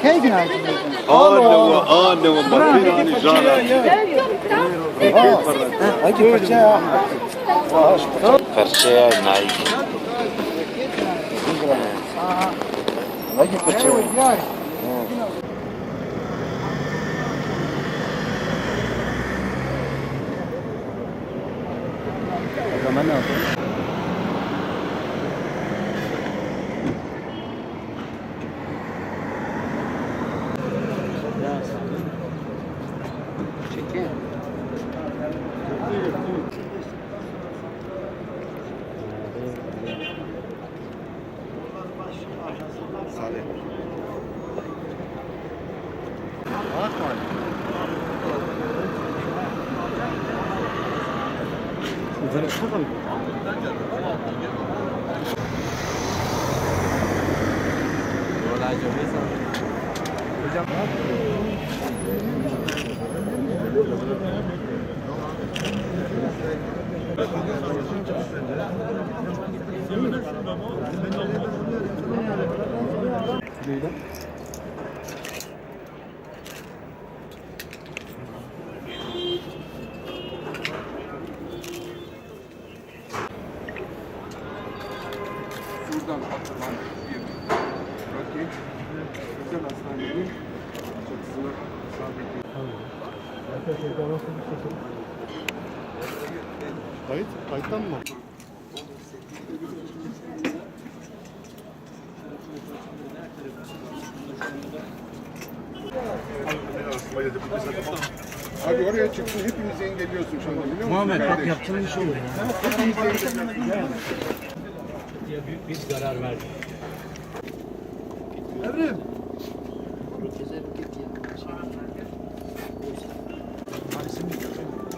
Hey günaydın. Anne bambino gialla. Anche perché Perché Nike. anche perché Buradan atılan bir roket özel hastanenin çatısına sabitliyor. Kayıttan mı? Abi oraya çıksın hepimizi engelliyorsun şu anda biliyor musun? Muhammed bak kardeş? yaptığın iş oluyor ya. Hepimizi engelliyorsun. Biz karar verdik. Evrim.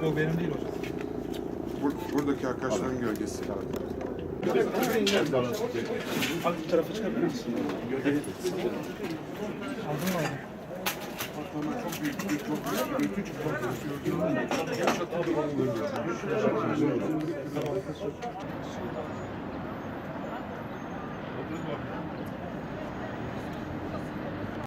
Yok benim değil hocam. Buradaki arkadaşların gölgesi. Abi bu tarafa çıkabilir misin? Patlama çok büyük, çok büyük, küçük patlama.